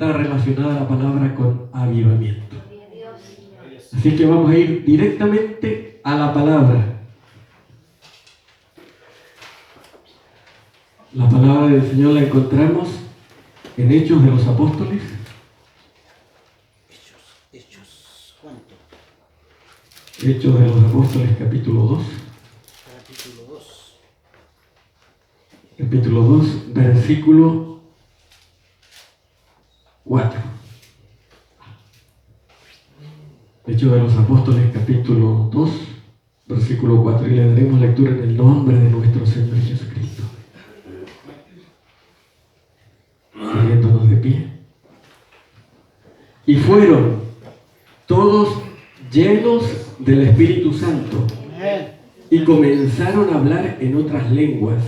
está relacionada la palabra con avivamiento. Así que vamos a ir directamente a la palabra. La palabra del Señor la encontramos en Hechos de los Apóstoles. Hechos, ¿cuánto? Hechos de los Apóstoles, capítulo 2. Capítulo 2, versículo 4. Hechos de los Apóstoles, capítulo 2, versículo 4. Y le daremos lectura en el nombre de nuestro Señor Jesucristo. Poniéndonos de pie. Y fueron todos llenos del Espíritu Santo y comenzaron a hablar en otras lenguas,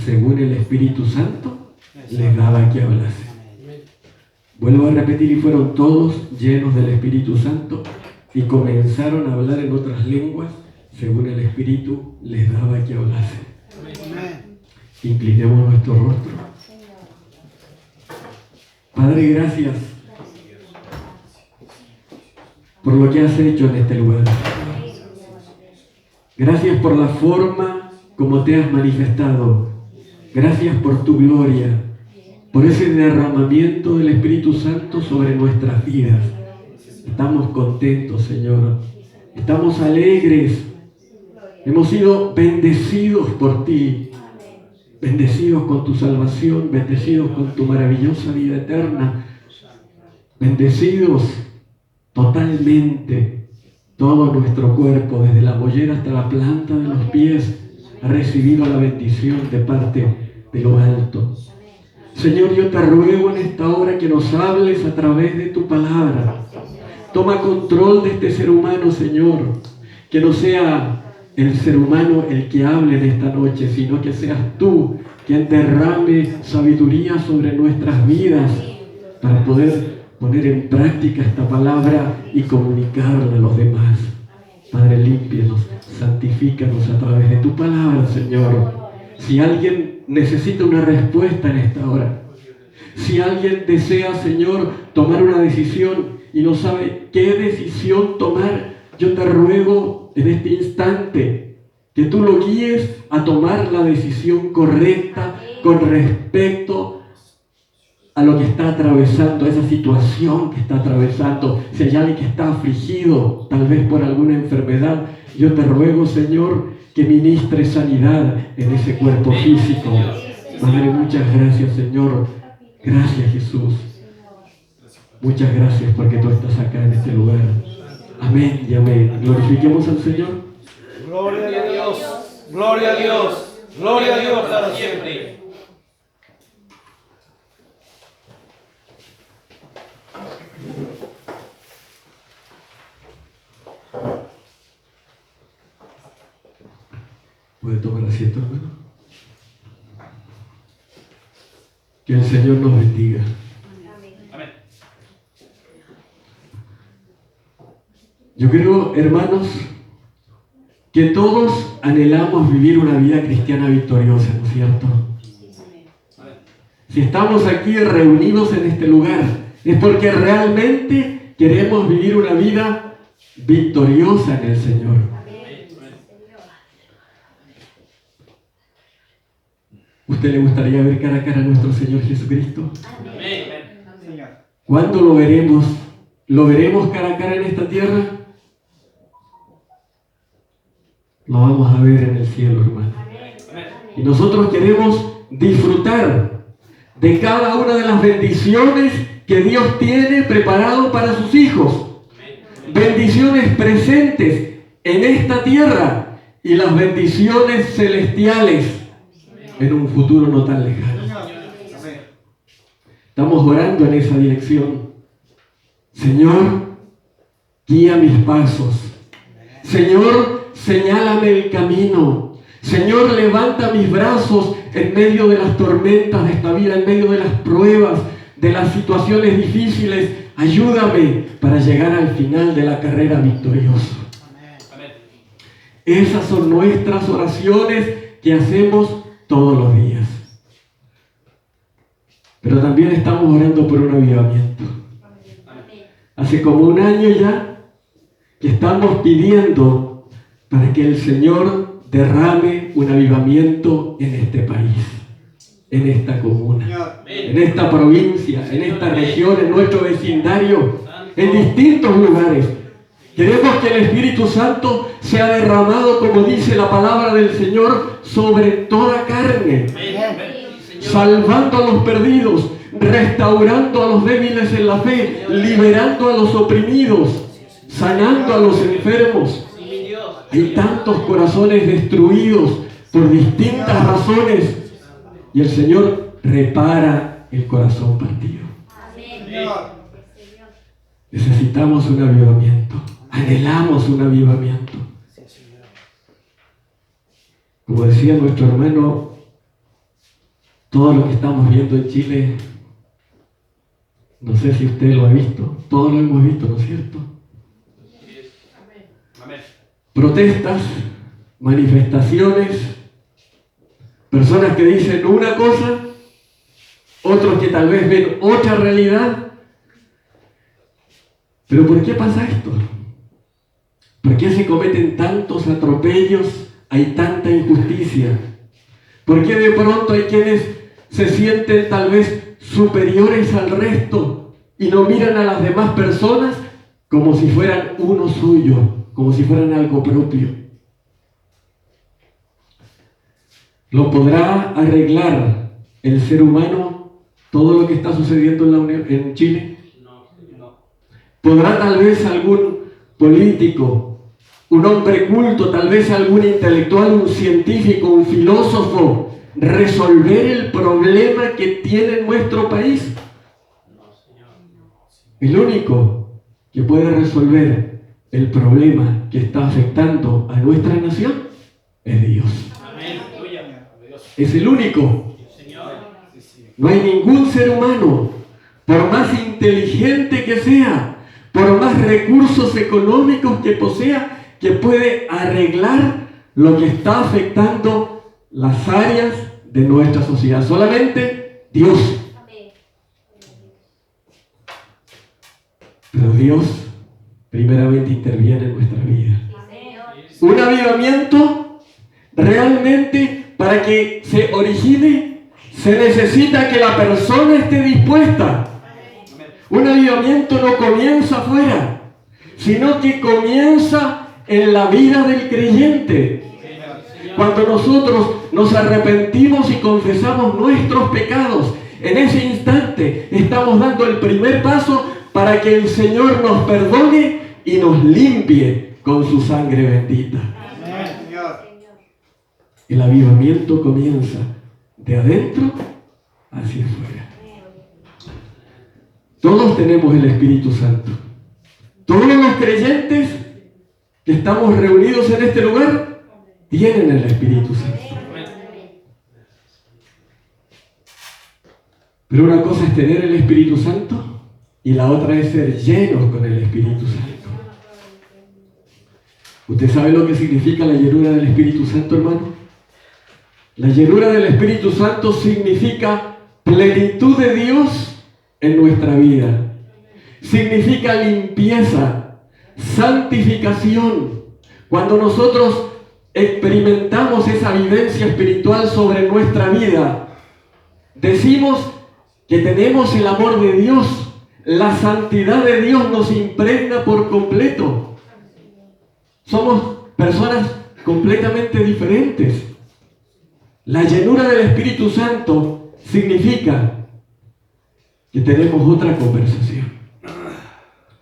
según el Espíritu Santo les daba que hablase. Vuelvo a repetir, y fueron todos llenos del Espíritu Santo y comenzaron a hablar en otras lenguas, según el Espíritu les daba que hablase. Inclinemos nuestro rostro. Padre, gracias por lo que has hecho en este lugar. Gracias por la forma como te has manifestado. Gracias por tu gloria, por ese derramamiento del Espíritu Santo sobre nuestras vidas. Estamos contentos, Señor. Estamos alegres. Hemos sido bendecidos por ti. Bendecidos con tu salvación, bendecidos con tu maravillosa vida eterna. Bendecidos totalmente. Todo nuestro cuerpo, desde la mollera hasta la planta de los pies, ha recibido la bendición de parte de lo alto. Señor, yo te ruego en esta hora que nos hables a través de tu palabra. Toma control de este ser humano, Señor. Que no sea el ser humano el que hable en esta noche, sino que seas tú quien derrame sabiduría sobre nuestras vidas para poder poner en práctica esta palabra y comunicarla a los demás. Padre, límpianos, santifícanos a través de tu palabra, Señor. Si alguien necesita una respuesta en esta hora, si alguien desea, Señor, tomar una decisión y no sabe qué decisión tomar, yo te ruego en este instante que tú lo guíes a tomar la decisión correcta con respecto a lo que está atravesando, a esa situación que está atravesando. Si hay alguien que está afligido, tal vez por alguna enfermedad, yo te ruego, Señor, que ministre sanidad en ese cuerpo físico. Padre, muchas gracias, Señor. Gracias, Jesús. Muchas gracias porque tú estás acá en este lugar. Amén y amén. Glorifiquemos al Señor. Gloria a Dios. Gloria a Dios. Gloria a Dios para siempre. ¿Puede tomar asiento, hermano? Que el Señor nos bendiga. Amén. Yo creo, hermanos, que todos anhelamos vivir una vida cristiana victoriosa, ¿no es cierto? Si estamos aquí reunidos en este lugar, es porque realmente queremos vivir una vida victoriosa en el Señor. ¿Usted le gustaría ver cara a cara a nuestro Señor Jesucristo? Amén. ¿Cuándo lo veremos? ¿Lo veremos cara a cara en esta tierra? Lo vamos a ver en el cielo, hermano. Y nosotros queremos disfrutar de cada una de las bendiciones que Dios tiene preparado para sus hijos. Bendiciones presentes en esta tierra y las bendiciones celestiales en un futuro no tan lejano. Estamos orando en esa dirección. Señor, guía mis pasos. Señor, señálame el camino. Señor, levanta mis brazos en medio de las tormentas de esta vida, en medio de las pruebas, de las situaciones difíciles. Ayúdame para llegar al final de la carrera victorioso. Esas son nuestras oraciones que hacemos todos los días. pero también estamos orando por un avivamiento. Hace como un año ya que estamos pidiendo para que el Señor derrame un avivamiento en este país, en esta comuna, en esta provincia, en esta región, en nuestro vecindario, en distintos lugares. Queremos que el Espíritu Santo sea derramado, como dice la palabra del Señor, sobre toda carne, salvando a los perdidos, restaurando a los débiles en la fe, liberando a los oprimidos, sanando a los enfermos. Hay tantos corazones destruidos por distintas razones y el Señor repara el corazón partido. Necesitamos un avivamiento, anhelamos un avivamiento. Como decía nuestro hermano, todo lo que estamos viendo en Chile, no sé si usted lo ha visto, todos lo hemos visto, ¿no es cierto? Protestas, manifestaciones, personas que dicen una cosa, otros que tal vez ven otra realidad. Pero ¿por qué pasa esto? ¿Por qué se cometen tantos atropellos? Hay tanta injusticia. ¿Por qué de pronto hay quienes se sienten tal vez superiores al resto y no miran a las demás personas como si fueran uno suyo, como si fueran algo propio? ¿Lo podrá arreglar el ser humano todo lo que está sucediendo en Chile? No. ¿Podrá tal vez algún político, un hombre culto, tal vez algún intelectual, un científico, un filósofo, resolver el problema que tiene nuestro país? El único que puede resolver el problema que está afectando a nuestra nación es Dios. Es el único. No hay ningún ser humano, por más inteligente que sea, por más recursos económicos que posea, que puede arreglar lo que está afectando las áreas de nuestra sociedad. Solamente Dios. Pero Dios primeramente interviene en nuestra vida. Un avivamiento realmente, para que se origine, se necesita que la persona esté dispuesta. Un avivamiento no comienza afuera, sino que comienza en la vida del creyente. Cuando nosotros nos arrepentimos y confesamos nuestros pecados, en ese instante estamos dando el primer paso para que el Señor nos perdone y nos limpie con su sangre bendita. El avivamiento comienza de adentro hacia afuera. Todos tenemos el Espíritu Santo. Todos los creyentes que estamos reunidos en este lugar tienen el Espíritu Santo. Pero una cosa es tener el Espíritu Santo y la otra es ser llenos con el Espíritu Santo. ¿Usted sabe lo que significa la llenura del Espíritu Santo, hermano? La llenura del Espíritu Santo significa plenitud de Dios en nuestra vida. Significa limpieza, santificación. Cuando nosotros experimentamos esa vivencia espiritual sobre nuestra vida, decimos que tenemos el amor de Dios. La santidad de Dios nos impregna por completo. Somos personas completamente diferentes. La llenura del Espíritu Santo significa que tenemos otra conversación.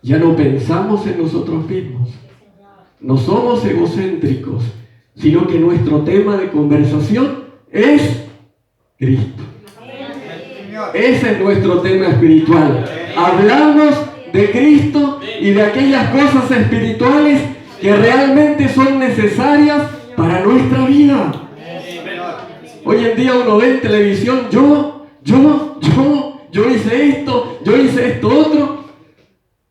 Ya no pensamos en nosotros mismos. No somos egocéntricos, sino que nuestro tema de conversación es Cristo. Ese es nuestro tema espiritual. Hablamos de Cristo y de aquellas cosas espirituales que realmente son necesarias para nuestra vida. Hoy en día uno ve en televisión, yo hice esto otro,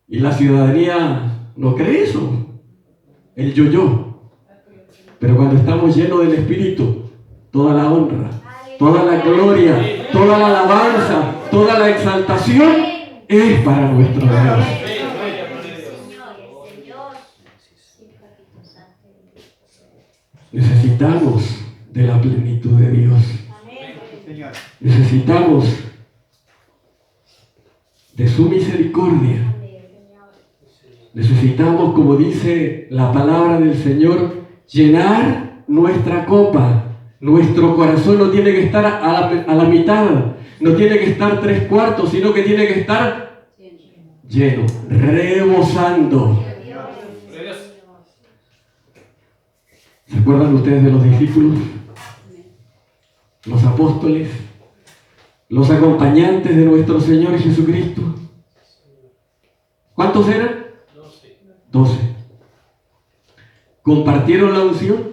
y la ciudadanía no cree eso, el yo. Pero cuando estamos llenos del Espíritu, toda la honra, toda la gloria, toda la alabanza, toda la exaltación es para nuestro Dios. Necesitamos de la plenitud de Dios. Necesitamos de su misericordia. Necesitamos, como dice la palabra del Señor, llenar nuestra copa. Nuestro corazón no tiene que estar a la mitad, no tiene que estar 3/4, sino que tiene que estar lleno, rebosando. ¿Se acuerdan ustedes de los discípulos? Los apóstoles, los acompañantes de nuestro Señor Jesucristo. ¿Cuántos eran? 12. ¿Compartieron la unción?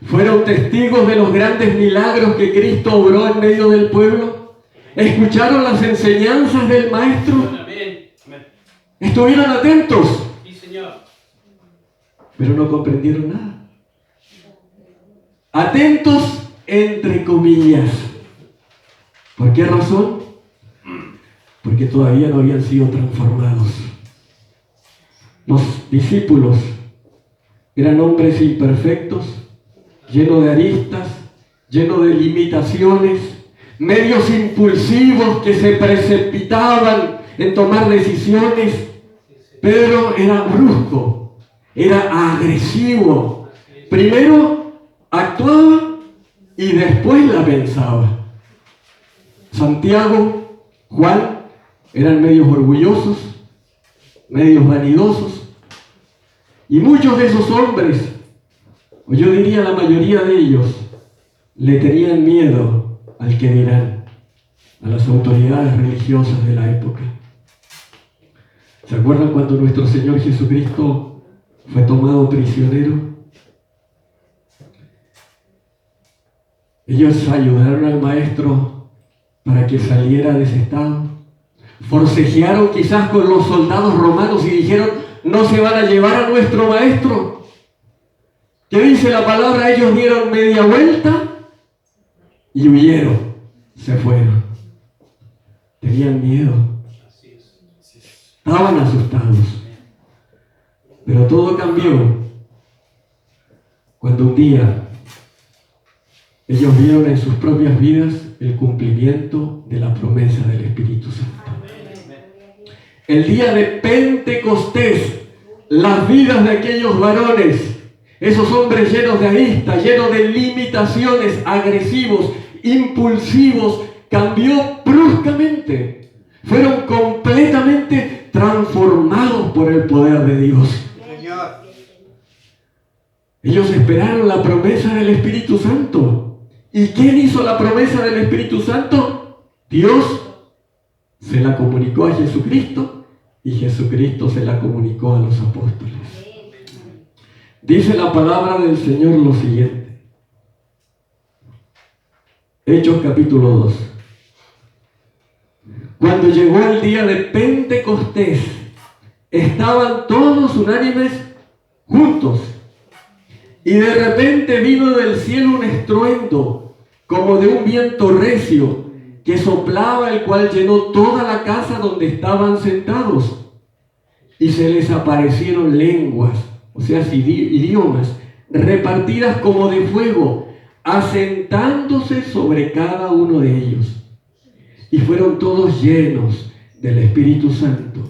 ¿Fueron testigos de los grandes milagros que Cristo obró en medio del pueblo? ¿Escucharon las enseñanzas del Maestro? ¿Estuvieron atentos? Pero no comprendieron nada. Atentos entre comillas. ¿Por qué razón? Porque todavía no habían sido transformados. Los discípulos eran hombres imperfectos, llenos de aristas, llenos de limitaciones, medios impulsivos que se precipitaban en tomar decisiones. Pedro era brusco, era agresivo. Primero actuaba y después la pensaba. Santiago, Juan eran medios orgullosos, medios vanidosos, y muchos de esos hombres, o yo diría la mayoría de ellos, le tenían miedo al que dirán, a las autoridades religiosas de la época. ¿Se acuerdan cuando nuestro Señor Jesucristo fue tomado prisionero? Ellos ayudaron al Maestro para que saliera de ese estado. Forcejearon quizás con los soldados romanos y dijeron, no se van a llevar a nuestro Maestro. ¿Qué dice la palabra? Ellos dieron media vuelta y huyeron, se fueron. Tenían miedo. Estaban asustados. Pero todo cambió cuando un día ellos vieron en sus propias vidas el cumplimiento de la promesa del Espíritu Santo. El día de Pentecostés, las vidas de aquellos varones, esos hombres llenos de aristas, llenos de limitaciones, agresivos, impulsivos, cambió bruscamente. Fueron completamente transformados por el poder de Dios. Ellos esperaron la promesa del Espíritu Santo. ¿Y quién hizo la promesa del Espíritu Santo? Dios se la comunicó a Jesucristo y Jesucristo se la comunicó a los apóstoles. Dice la palabra del Señor lo siguiente. Hechos capítulo 2. Cuando llegó el día de Pentecostés, estaban todos unánimes juntos. Y de repente vino del cielo un estruendo, como de un viento recio, que soplaba, el cual llenó toda la casa donde estaban sentados. Y se les aparecieron lenguas, o sea, idiomas, repartidas como de fuego, asentándose sobre cada uno de ellos. Y fueron todos llenos del Espíritu Santo.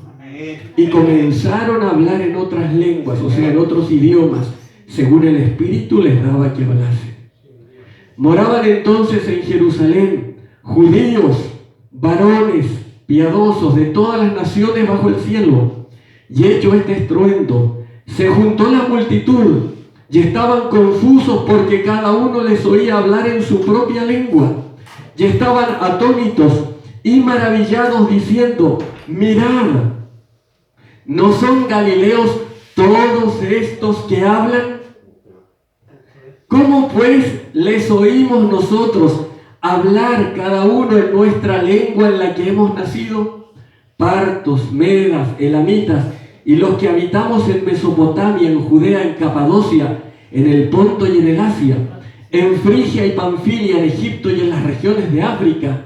Y comenzaron a hablar en otras lenguas, o sea, en otros idiomas, según el Espíritu les daba que hablasen. Moraban entonces en Jerusalén judíos, varones piadosos de todas las naciones bajo el cielo. Y hecho este estruendo, se juntó la multitud y estaban confusos porque cada uno les oía hablar en su propia lengua. Y estaban atónitos y maravillados diciendo, mirad, ¿no son galileos todos estos que hablan? ¿Cómo pues les oímos nosotros hablar cada uno en nuestra lengua en la que hemos nacido? Partos, medas, elamitas y los que habitamos en Mesopotamia, en Judea, en Capadocia, en el Ponto y en el Asia, en Frigia y Panfilia, en Egipto y en las regiones de África,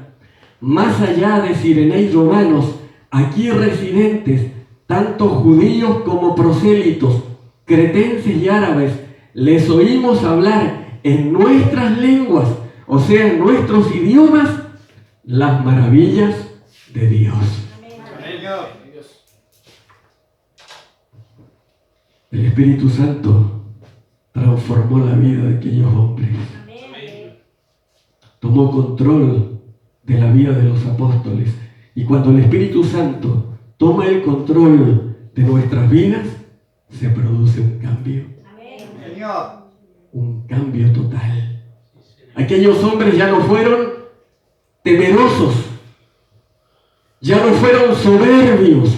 más allá de Cirene y romanos, aquí residentes, tanto judíos como prosélitos, cretenses y árabes, les oímos hablar en nuestras lenguas, o sea, en nuestros idiomas, las maravillas de Dios. El Espíritu Santo transformó la vida de aquellos hombres. Tomó control de la vida de los apóstoles. Y cuando el Espíritu Santo toma el control de nuestras vidas, se produce un cambio. Un cambio total. Aquellos hombres ya no fueron temerosos, ya no fueron soberbios,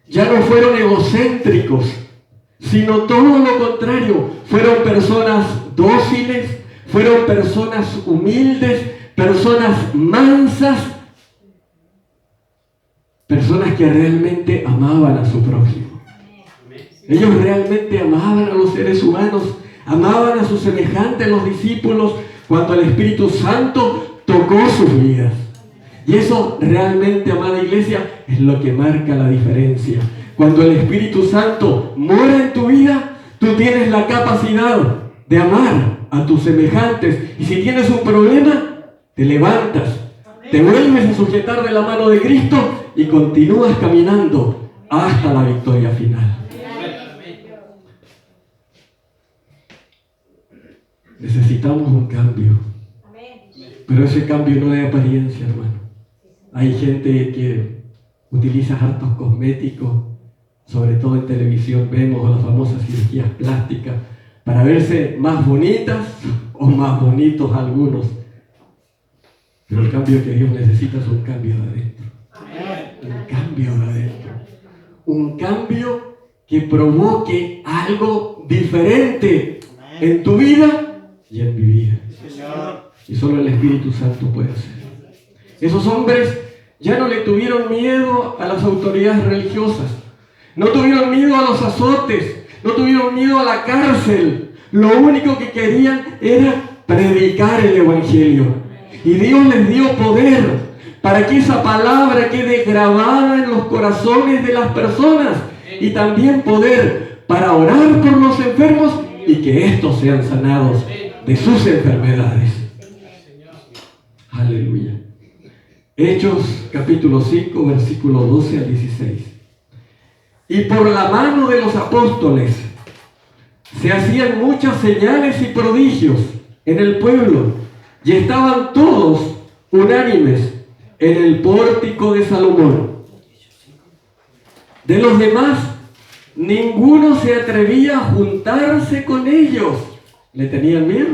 ya no fueron egocéntricos, sino todo lo contrario. Fueron personas dóciles, fueron personas humildes, personas mansas, personas que realmente amaban a su prójimo. Ellos realmente amaban a los seres humanos, amaban a sus semejantes, los discípulos, cuando el Espíritu Santo tocó sus vidas. Y eso realmente, amada iglesia, es lo que marca la diferencia. Cuando el Espíritu Santo mora en tu vida, tú tienes la capacidad de amar a tus semejantes. Y si tienes un problema, te levantas, te vuelves a sujetar de la mano de Cristo y continúas caminando hasta la victoria final. Necesitamos un cambio, pero ese cambio no de apariencia, hermano. Hay gente que utiliza hartos cosméticos, sobre todo en televisión vemos las famosas cirugías plásticas, para verse más bonitas o más bonitos algunos. Pero el cambio que Dios necesita es un cambio de adentro. Un cambio de adentro. Un cambio que provoque algo diferente en tu vida y en mi vida. Y solo el Espíritu Santo puede hacer. Esos hombres ya no le tuvieron miedo a las autoridades religiosas, no tuvieron miedo a los azotes, no tuvieron miedo a la cárcel. Lo único que querían era predicar el Evangelio. Y Dios les dio poder para que esa palabra quede grabada en los corazones de las personas, y también poder para orar por los enfermos y que estos sean sanados de sus enfermedades. Aleluya. Hechos capítulo 5, versículo 12 al 16. Y por la mano de los apóstoles se hacían muchas señales y prodigios en el pueblo, y estaban todos unánimes en el pórtico de Salomón. De los demás, ninguno se atrevía a juntarse con ellos. Le tenían miedo.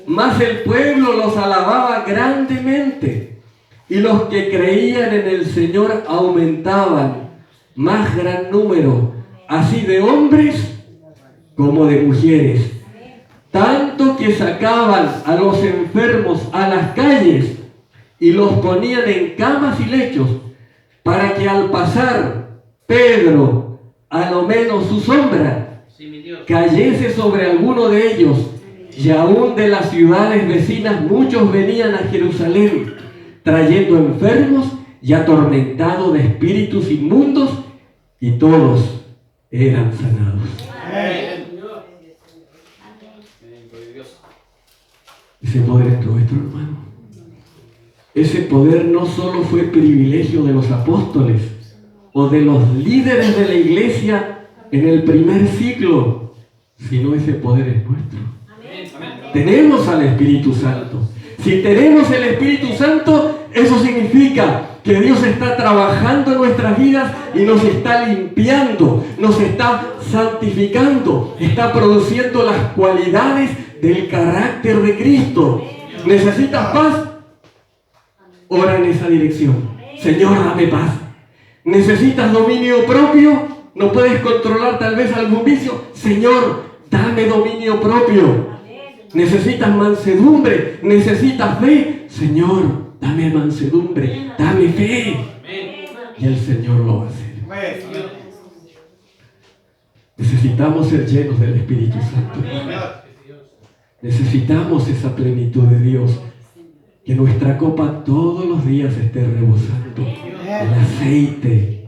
Mas el pueblo los alababa grandemente, y los que creían en el Señor aumentaban, más gran número, así de hombres como de mujeres, tanto que sacaban a los enfermos a las calles y los ponían en camas y lechos, para que al pasar Pedro, a lo menos su sombra, cayese sobre alguno de ellos. Y aún de las ciudades vecinas muchos venían a Jerusalén, trayendo enfermos y atormentados de espíritus inmundos, y todos eran sanados. Ese poder es nuestro, hermano. Ese poder no solo fue privilegio de los apóstoles o de los líderes de la iglesia en el primer siglo, sino ese poder es nuestro. Tenemos al Espíritu Santo. Si tenemos el Espíritu Santo, eso significa que Dios está trabajando en nuestras vidas y nos está limpiando, nos está santificando, está produciendo las cualidades del carácter de Cristo. ¿Necesitas paz? Ora en esa dirección. Señor, dame paz. ¿Necesitas dominio propio? ¿No puedes controlar tal vez algún vicio? Señor, dame dominio propio. ¿Necesitas mansedumbre? ¿Necesitas fe? Señor, dame mansedumbre, dame fe. Y el Señor lo va a hacer. Necesitamos ser llenos del Espíritu Santo. Necesitamos esa plenitud de Dios. que nuestra copa todos los días esté rebosando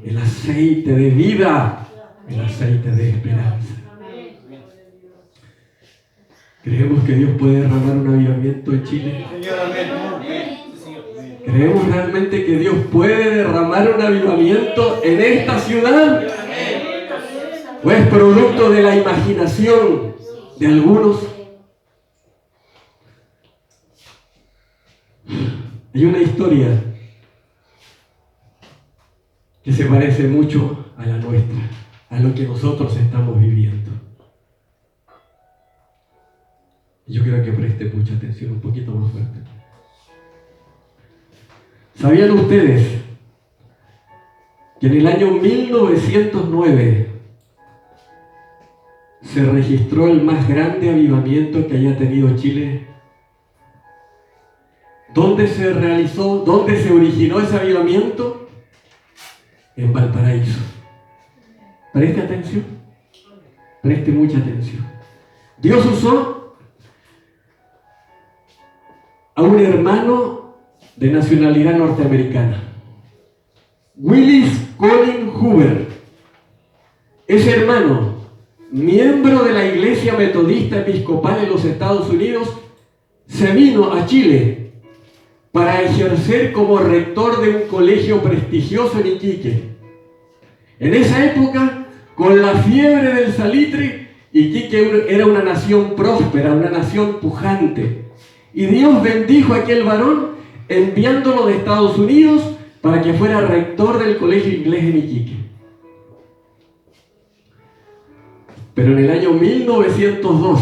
el aceite de vida, el aceite de esperanza. Creemos que Dios puede derramar un avivamiento en Chile. Creemos realmente que Dios puede derramar un avivamiento en esta ciudad. ¿O es producto de la imaginación de algunos? Hay una historia que se parece mucho a la nuestra, a lo que nosotros estamos viviendo. Yo creo que preste mucha atención, un poquito más fuerte. ¿Sabían ustedes que en el año 1909 se registró el más grande avivamiento que haya tenido Chile? ¿Dónde se realizó? ¿Dónde se originó ese avivamiento? En Valparaíso. Preste atención. Preste mucha atención. Dios usó a un hermano de nacionalidad norteamericana, Willis Colin Hoover. Ese hermano, miembro de la Iglesia Metodista Episcopal en los Estados Unidos, se vino a Chile para ejercer como rector de un colegio prestigioso en Iquique. En esa época, con la fiebre del salitre, Iquique era una nación próspera, una nación pujante. Y Dios bendijo a aquel varón enviándolo de Estados Unidos para que fuera rector del colegio inglés en Iquique. Pero en el año 1902,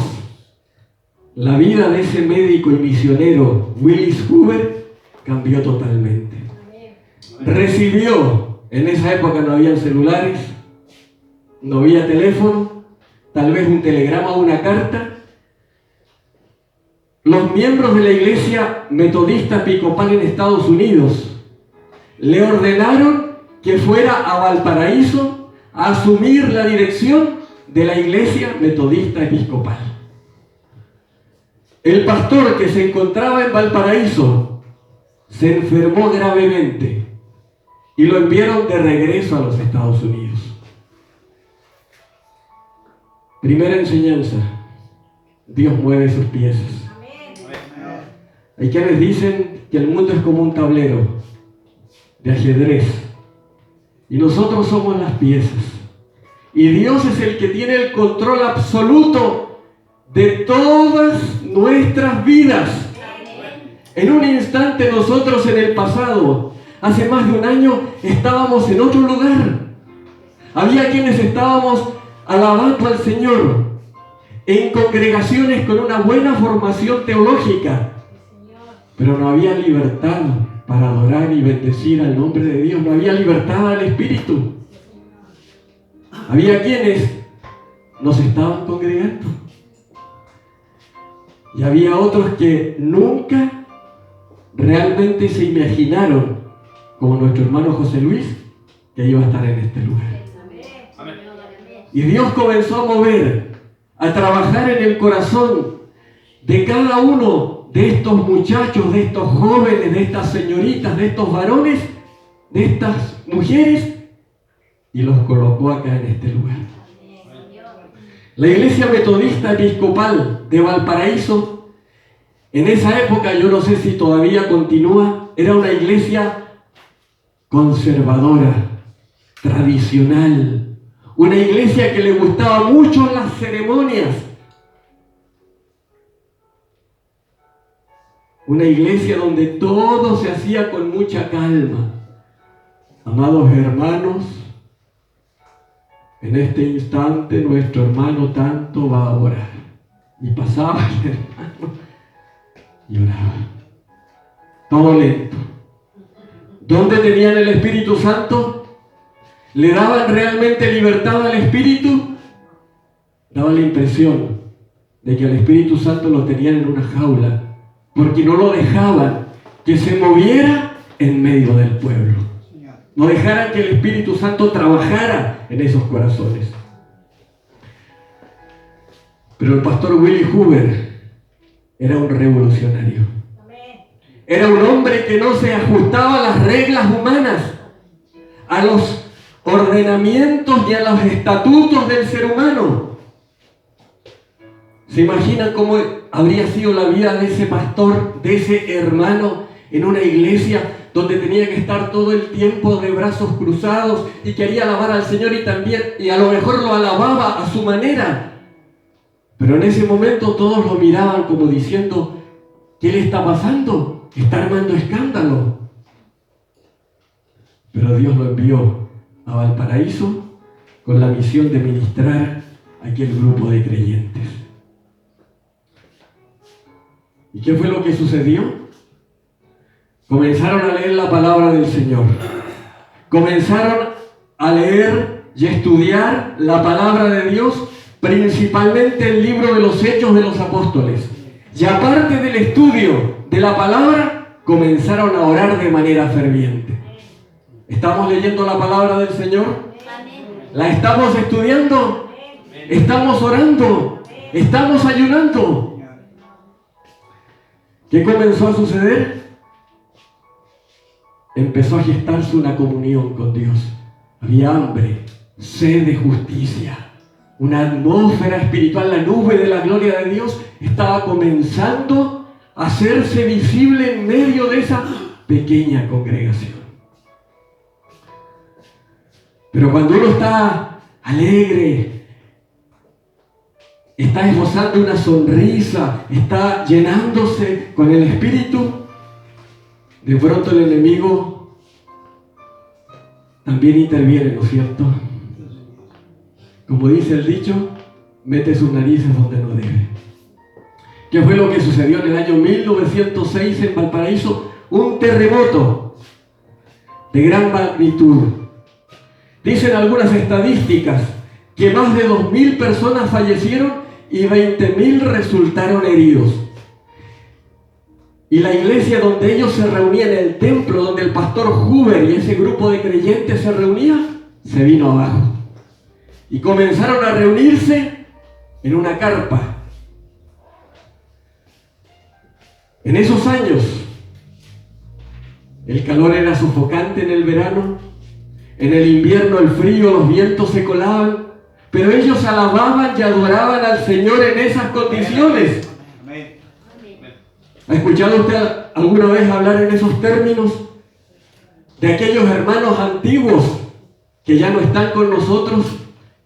la vida de ese médico y misionero Willis Hoover cambió totalmente. Recibió, en esa época no había celulares, no había teléfono, tal vez un telegrama o una carta. Los miembros de la Iglesia Metodista Episcopal en Estados Unidos le ordenaron que fuera a Valparaíso a asumir la dirección de la Iglesia Metodista Episcopal. El pastor que se encontraba en Valparaíso se enfermó gravemente y lo enviaron de regreso a los Estados Unidos. Primera enseñanza: Dios mueve sus piezas. Hay quienes dicen que el mundo es como un tablero de ajedrez y nosotros somos las piezas. Y Dios es el que tiene el control absoluto de todas nuestras vidas. En un instante nosotros en el pasado, hace más de un año, estábamos en otro lugar. Había quienes estábamos alabando al Señor en congregaciones con una buena formación teológica, pero no había libertad para adorar y bendecir al nombre de Dios. No había libertad al Espíritu. Había quienes nos estaban congregando y había otros que nunca realmente se imaginaron, como nuestro hermano José Luis, que iba a estar en este lugar. Y Dios comenzó a mover, a trabajar en el corazón de cada uno de estos muchachos, de estos jóvenes, de estas señoritas, de estos varones, de estas mujeres, y los colocó acá en este lugar. La Iglesia Metodista Episcopal de Valparaíso, en esa época, yo no sé si todavía continúa, era una iglesia conservadora, tradicional, una iglesia que le gustaba mucho las ceremonias, una iglesia donde todo se hacía con mucha calma. Amados hermanos, en este instante nuestro hermano tanto va a orar. Y pasaba el hermano y oraba. Todo lento. ¿Dónde tenían el Espíritu Santo? ¿Le daban realmente libertad al Espíritu? Daba la impresión de que al Espíritu Santo lo tenían en una jaula, porque no lo dejaban que se moviera en medio del pueblo. No dejaran que el Espíritu Santo trabajara en esos corazones. Pero el pastor Willis Hoover era un revolucionario. Era un hombre que no se ajustaba a las reglas humanas, a los ordenamientos y a los estatutos del ser humano. ¿Se imaginan cómo habría sido la vida de ese pastor, de ese hermano en una iglesia donde tenía que estar todo el tiempo de brazos cruzados y quería alabar al Señor y a lo mejor lo alababa a su manera? Pero en ese momento todos lo miraban como diciendo, ¿qué le está pasando? Está armando escándalo. Pero Dios lo envió a Valparaíso con la misión de ministrar a aquel grupo de creyentes. ¿Y qué fue lo que sucedió? Comenzaron a leer la palabra del Señor. Comenzaron a leer y estudiar la palabra de Dios, principalmente el libro de los Hechos de los Apóstoles. Y aparte del estudio de la palabra, comenzaron a orar de manera ferviente. ¿Estamos leyendo la palabra del Señor? ¿La estamos estudiando? ¿Estamos orando? ¿Estamos ayunando? ¿Qué comenzó a suceder? Empezó a gestarse una comunión con Dios. Había hambre, sed de justicia. Una atmósfera espiritual, la nube de la gloria de Dios estaba comenzando a hacerse visible en medio de esa pequeña congregación. Pero cuando uno está alegre, está esbozando una sonrisa, está llenándose con el Espíritu, de pronto el enemigo también interviene, ¿no es cierto? Como dice el dicho, mete sus narices donde no debe. ¿Qué fue lo que sucedió en el año 1906 en Valparaíso? Un terremoto de gran magnitud. Dicen algunas estadísticas que más de 2.000 personas fallecieron y 20.000 resultaron heridos. Y la iglesia donde ellos se reunían, el templo donde el pastor Huber y ese grupo de creyentes se reunía, se vino abajo. Y comenzaron a reunirse en una carpa. En esos años, el calor era sofocante en el verano, en el invierno el frío, los vientos se colaban, pero ellos alababan y adoraban al Señor en esas condiciones. ¿Ha escuchado usted alguna vez hablar en esos términos de aquellos hermanos antiguos que ya no están con nosotros?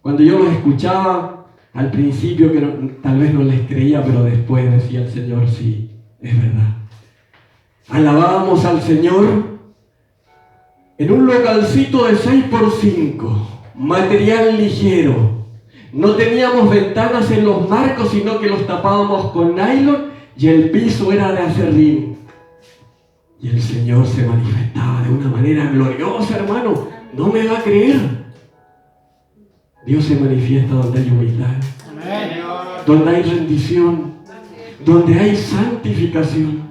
Cuando yo los escuchaba al principio, que tal vez no les creía, pero después decía el Señor, sí, es verdad. Alabábamos al Señor en un localcito de 6x5, material ligero. No teníamos ventanas en los marcos, sino que los tapábamos con nylon y el piso era de acerrín. Y el Señor se manifestaba de una manera gloriosa, hermano. No me va a creer. Dios se manifiesta donde hay humildad, donde hay rendición, donde hay santificación.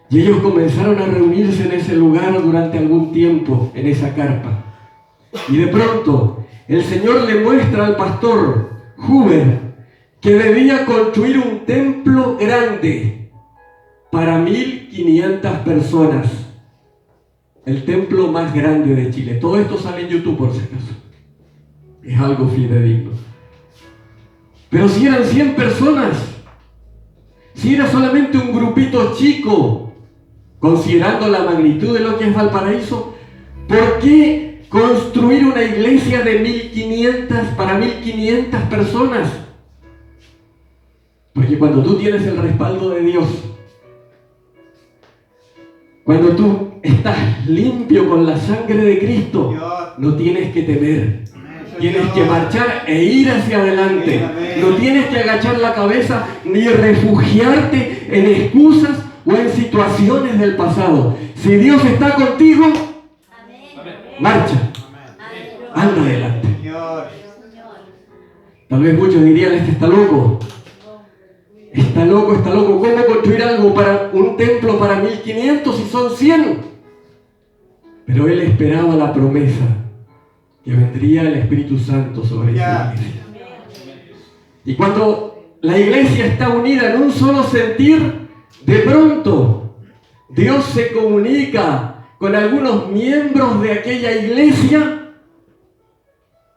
Y ellos comenzaron a reunirse en ese lugar durante algún tiempo, en esa carpa. Y de pronto, el Señor le muestra al pastor Huber que debía construir un templo grande para 1.500 personas. El templo más grande de Chile. Todo esto sale en YouTube, por si acaso. Es algo fidedigno. Pero si eran 100 personas, si era solamente un grupito chico, considerando la magnitud de lo que es Valparaíso, ¿por qué construir una iglesia de 1.500 para 1.500 personas? Porque cuando tú tienes el respaldo de Dios, cuando tú estás limpio con la sangre de Cristo, no tienes que temer. Tienes que marchar e ir hacia adelante. No tienes que agachar la cabeza ni refugiarte en excusas o en situaciones del pasado. Si Dios está contigo, marcha. Anda adelante. Tal vez muchos dirían, este está loco. Está loco. ¿Cómo construir algo para un templo para 1.500 si son 100? Pero él esperaba la promesa que vendría el Espíritu Santo sobre esa iglesia. Y cuando la iglesia está unida en un solo sentir, De pronto, Dios se comunica con algunos miembros de aquella iglesia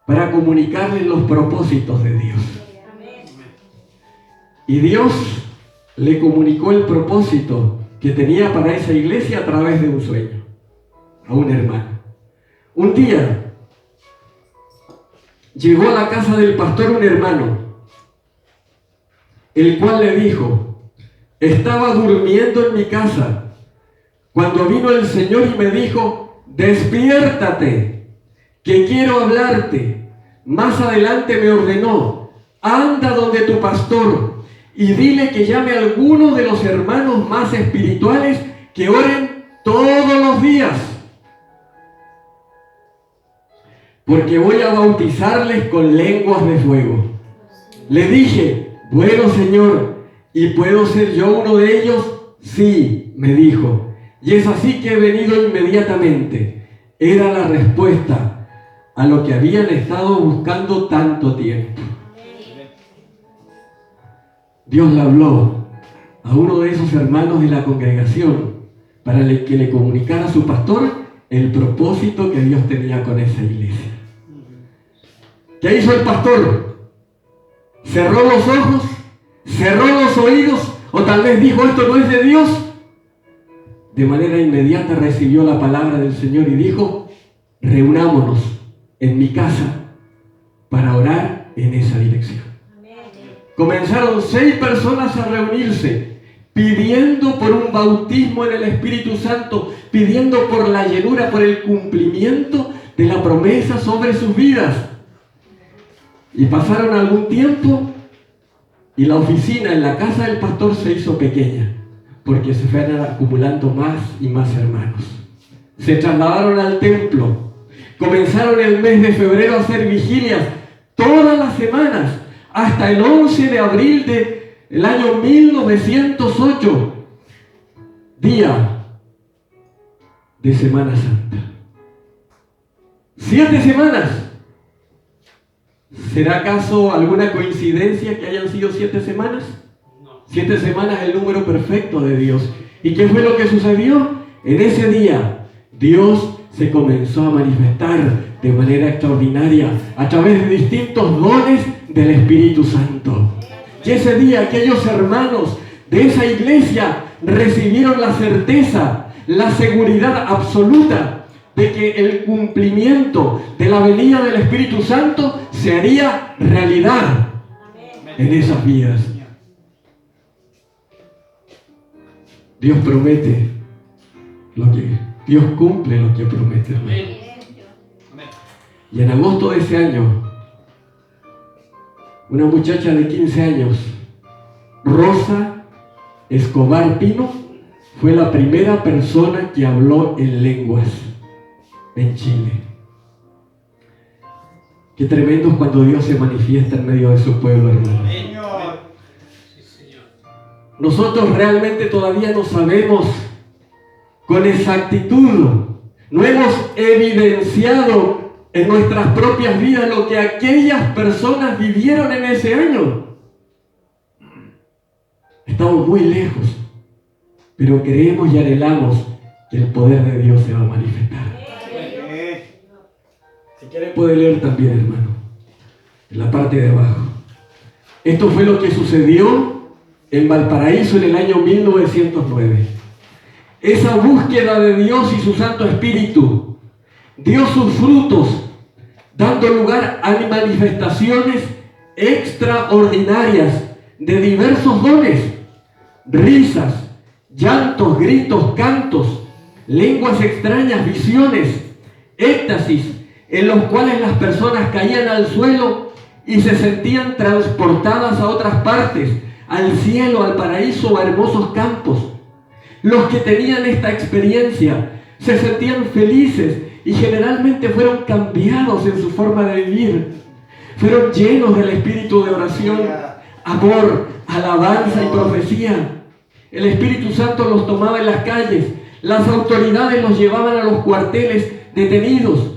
para comunicarles los propósitos de Dios. Y Dios le comunicó el propósito que tenía para esa iglesia a través de un sueño, a un hermano. Un día llegó a la casa del pastor un hermano, el cual le dijo: estaba durmiendo en mi casa cuando vino el Señor y me dijo: despiértate, que quiero hablarte. Más adelante me ordenó: anda donde tu pastor y dile que llame a alguno de los hermanos más espirituales que oren todos los días, porque voy a bautizarles con lenguas de fuego. Le dije: bueno, Señor, ¿y puedo ser yo uno de ellos? Sí, me dijo, y es así que he venido inmediatamente. Era la respuesta a lo que habían estado buscando tanto tiempo. Dios le habló a uno de esos hermanos de la congregación para que le comunicara a su pastor el propósito que Dios tenía con esa iglesia. ¿Qué hizo el pastor? ¿Cerró los ojos? ¿Cerró los oídos? ¿O tal vez dijo: esto no es de Dios? De manera inmediata recibió la palabra del Señor y dijo: reunámonos en mi casa para orar en esa dirección. Comenzaron 6 personas a reunirse, pidiendo por un bautismo en el Espíritu Santo, pidiendo por la llenura, por el cumplimiento de la promesa sobre sus vidas. Y pasaron algún tiempo y la oficina en la casa del pastor se hizo pequeña, porque se fueron acumulando más y más hermanos. Se trasladaron al templo. Comenzaron el mes de febrero a hacer vigilias todas las semanas, hasta el 11 de abril del año 1908, día de Semana Santa. 7 semanas. ¿Será acaso alguna coincidencia que hayan sido 7 semanas? 7 semanas es el número perfecto de Dios. ¿Y qué fue lo que sucedió? En ese día, Dios se comenzó a manifestar de manera extraordinaria a través de distintos dones del Espíritu Santo. Y ese día aquellos hermanos de esa iglesia recibieron la certeza, la seguridad absoluta de que el cumplimiento de la venida del Espíritu Santo se haría realidad en esas vidas. Dios promete lo que Dios cumple lo que promete. Y en agosto de ese año, una muchacha de 15 años, Rosa Escobar Pino, fue la primera persona que habló en lenguas en Chile. Qué tremendo es cuando Dios se manifiesta en medio de su pueblo, hermano. Nosotros realmente todavía no sabemos con exactitud, no hemos evidenciado en nuestras propias vidas lo que aquellas personas vivieron en ese año. Estamos muy lejos, pero creemos y anhelamos que el poder de Dios se va a manifestar. Si quieren puede leer también, hermano, en la parte de abajo. Esto fue lo que sucedió en Valparaíso en el año 1909. Esa búsqueda de Dios y su Santo Espíritu dio sus frutos, dando lugar a manifestaciones extraordinarias de diversos dones: risas, llantos, gritos, cantos, lenguas extrañas, visiones, éxtasis, en los cuales las personas caían al suelo y se sentían transportadas a otras partes, al cielo, al paraíso o a hermosos campos. Los que tenían esta experiencia se sentían felices y generalmente fueron cambiados en su forma de vivir. Fueron llenos del espíritu de oración, amor, alabanza y profecía. El Espíritu Santo los tomaba en las calles. Las autoridades los llevaban a los cuarteles detenidos.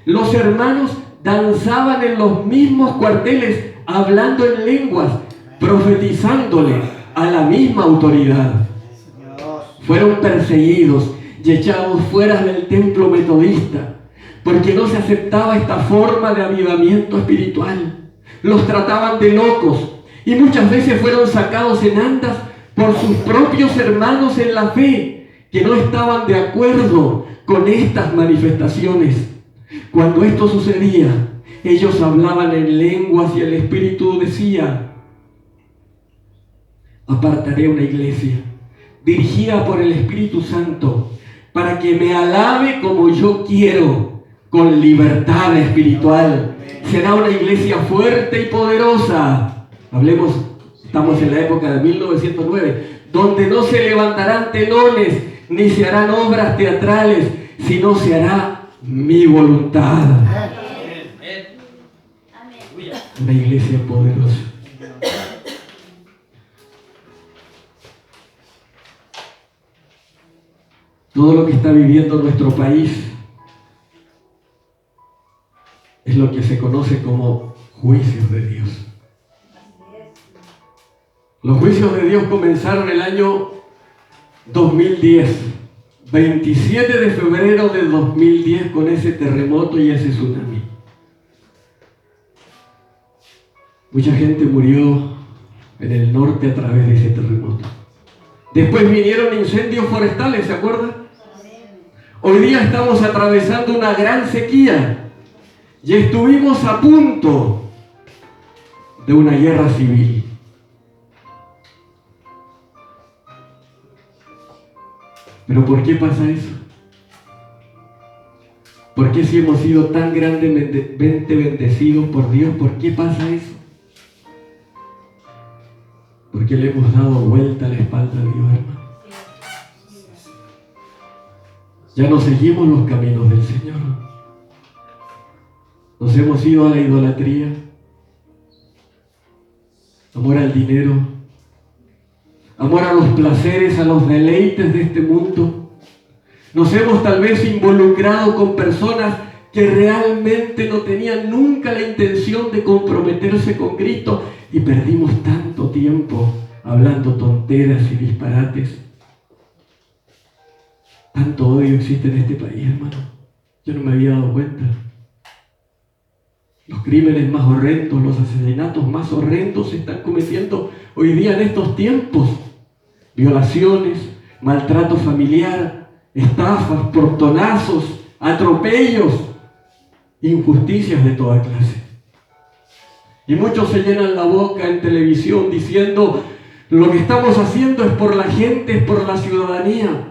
Los hermanos danzaban en los mismos cuarteles, hablando en lenguas, profetizándole a la misma autoridad. fueron perseguidos y echados fuera del templo metodista, porque no se aceptaba esta forma de avivamiento espiritual. Los trataban de locos y muchas veces fueron sacados en andas por sus propios hermanos en la fe, que no estaban de acuerdo con estas manifestaciones. Cuando esto sucedía, ellos hablaban en lenguas y el Espíritu decía: apartaré una iglesia dirigida por el Espíritu Santo para que me alabe como yo quiero, con libertad espiritual. Será una iglesia fuerte y poderosa. Hablemos, estamos en la época de 1909, donde no se levantarán telones ni se harán obras teatrales, sino se hará mi voluntad. Una iglesia poderosa. Todo lo que está viviendo nuestro país es lo que se conoce como juicios de Dios. Los juicios de Dios comenzaron el año 2010, 27 de febrero de 2010, con ese terremoto y ese tsunami. Mucha gente murió en el norte a través de ese terremoto. Después vinieron incendios forestales, ¿se acuerdan? Hoy día estamos atravesando una gran sequía y estuvimos a punto de una guerra civil. ¿Pero por qué pasa eso? ¿Por qué si hemos sido tan grandemente bendecidos por Dios, por qué pasa eso? Porque le hemos dado vuelta a la espalda a Dios, hermano. Ya no seguimos los caminos del Señor. Nos hemos ido a la idolatría, amor al dinero, amor a los placeres, a los deleites de este mundo. Nos hemos tal vez involucrado con personas que realmente no tenían nunca la intención de comprometerse con Cristo y perdimos tanto tiempo hablando tonteras y disparates. Tanto odio existe en este país, hermano. Yo no me había dado cuenta. Los crímenes más horrendos, los asesinatos más horrendos se están cometiendo hoy día en estos tiempos. Violaciones, maltrato familiar, estafas, portonazos, atropellos, injusticias de toda clase. Y muchos se llenan la boca en televisión diciendo: lo que estamos haciendo es por la gente, es por la ciudadanía.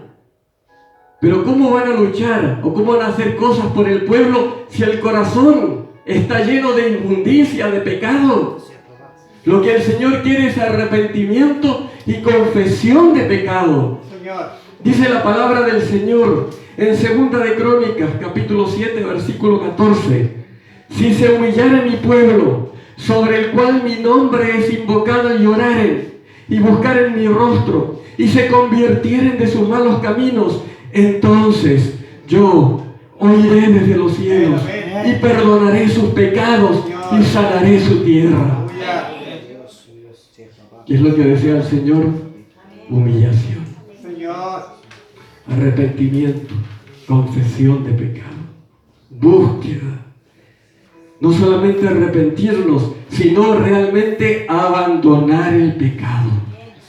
Pero ¿cómo van a luchar o cómo van a hacer cosas por el pueblo si el corazón está lleno de inmundicia, de pecado? Lo que el Señor quiere es arrepentimiento y confesión de pecado. Dice la palabra del Señor en 2 de Crónicas, capítulo 7, versículo 14: si se humillare mi pueblo, sobre el cual mi nombre es invocado, y oraren y buscaren mi rostro y se convirtieren de sus malos caminos, entonces yo oiré desde los cielos y perdonaré sus pecados y sanaré su tierra. ¿Qué es lo que desea el Señor? Humillación, arrepentimiento, confesión de pecado, búsqueda. No solamente arrepentirnos, sino realmente abandonar el pecado.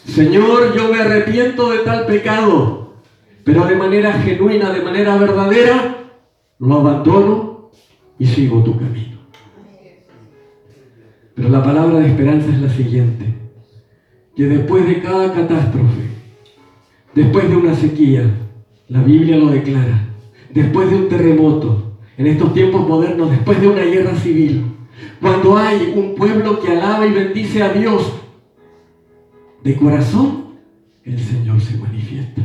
Señor, yo me arrepiento de tal pecado, pero de manera genuina, de manera verdadera, lo abandono y sigo tu camino. Pero la palabra de esperanza es la siguiente: que después de cada catástrofe, después de una sequía, la Biblia lo declara, después de un terremoto, en estos tiempos modernos, después de una guerra civil, cuando hay un pueblo que alaba y bendice a Dios de corazón, el Señor se manifiesta.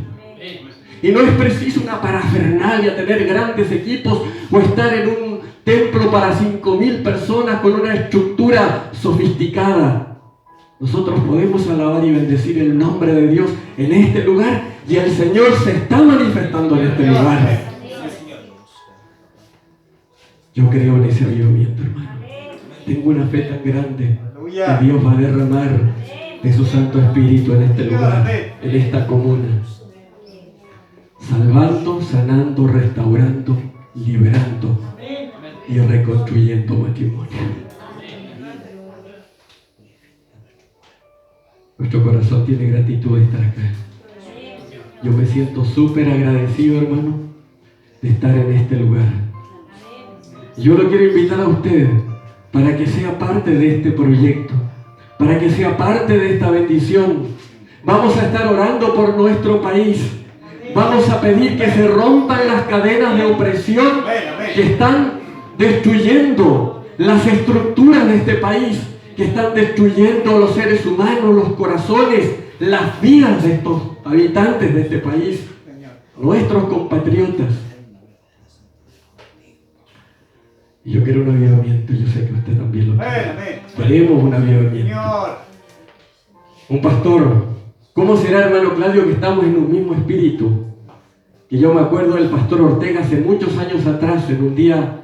Y no es preciso una parafernalia, tener grandes equipos o estar en un templo para 5,000 personas con una estructura sofisticada. Nosotros podemos alabar y bendecir el nombre de Dios en este lugar, y el Señor se está manifestando en este lugar. Yo creo en ese avivamiento, hermano. Tengo una fe tan grande que Dios va a derramar de su Santo Espíritu en este lugar, en esta comuna. salvando, sanando, restaurando, liberando y reconstruyendo matrimonio. Nuestro corazón tiene gratitud de estar acá. Yo me siento súper agradecido, hermano, de estar en este lugar. Yo lo quiero invitar a usted para que sea parte de este proyecto, para que sea parte de esta bendición. Vamos a estar orando por nuestro país. Vamos a pedir que se rompan las cadenas de opresión que están destruyendo las estructuras de este país, que están destruyendo los seres humanos, los corazones, las vidas de estos habitantes de este país, nuestros compatriotas. Y yo quiero un avivamiento, yo sé que usted también lo quiere. Queremos un avivamiento. Un pastor, ¿cómo será, hermano Claudio, que estamos en un mismo espíritu? Que yo me acuerdo del pastor Ortega hace muchos años atrás, en un día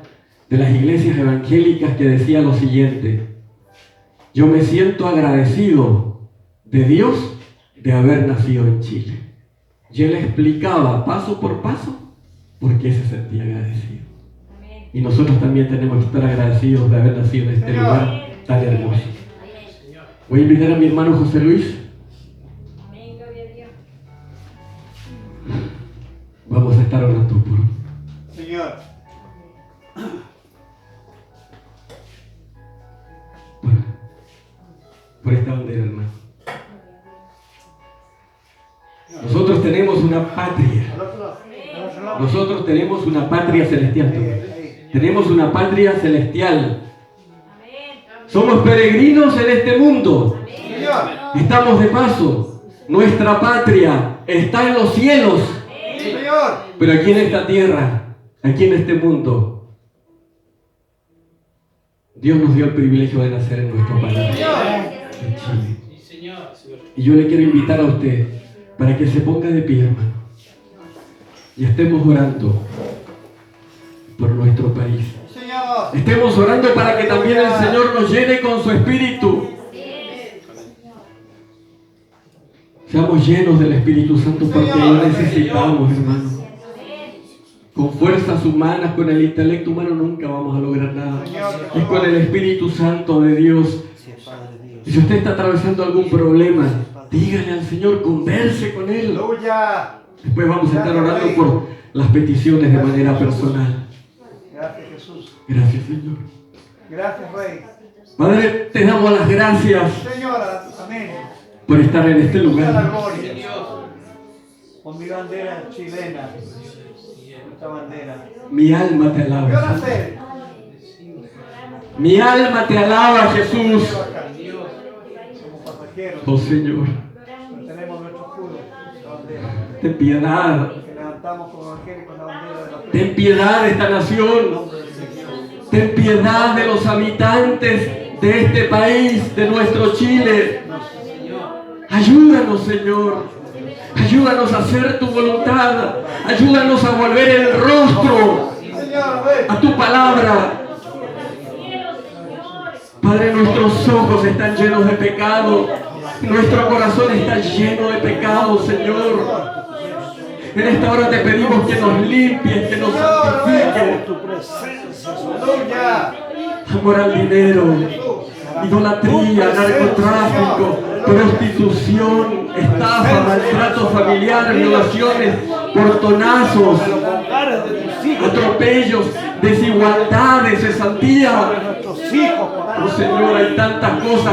de las iglesias evangélicas, que decía lo siguiente: yo me siento agradecido de Dios de haber nacido en Chile. Y él explicaba paso por paso por qué se sentía agradecido. Y nosotros también tenemos que estar agradecidos de haber nacido en este lugar tan hermoso. Voy a invitar a mi hermano José Luis. Vamos a estar orando por Señor. Por esta bandera, hermano. Nosotros tenemos una patria. Nosotros tenemos una patria celestial. Tenemos una patria celestial. Somos peregrinos en este mundo. Estamos de paso. Nuestra patria está en los cielos. Pero aquí en esta tierra, aquí en este mundo, Dios nos dio el privilegio de nacer en nuestro país, en Chile. Y yo le quiero invitar a usted para que se ponga de pie, hermano, y estemos orando por nuestro país. Estemos orando para que también el Señor nos llene con su Espíritu. Seamos llenos del Espíritu Santo, porque lo necesitamos, hermano. Con fuerzas humanas, con el intelecto humano nunca vamos a lograr nada. Es con el Espíritu Santo de Dios. Y si usted está atravesando algún problema, dígale al Señor, converse con Él. Después vamos a estar orando por las peticiones de manera personal. Gracias, Jesús. Gracias, Señor. Gracias, Rey. Padre, te damos las gracias, Señora, amén. por estar en este lugar. Con mi bandera chilena. Esta bandera. Mi alma te alaba. Yo la sé. Mi alma te alaba, Jesús. Somos pasajeros. Oh Señor, Pero tenemos nuestro escudo, la bandera. ten piedad. Que levantamos como evangelio con la bandera de la fe. Ten piedad de esta nación. Ten piedad de los habitantes de este país, de nuestro Chile. Ayúdanos, Señor. Ayúdanos a hacer tu voluntad. Ayúdanos a volver el rostro a tu palabra. Padre, nuestros ojos están llenos de pecado. Nuestro corazón está lleno de pecado, Señor. En esta hora te pedimos que nos limpies, que nos santifiques. Amor al dinero, idolatría, narcotráfico, prostitución, estafa, maltrato familiar, violaciones, portonazos, atropellos, desigualdades, cesantía. Oh Señor, hay tantas cosas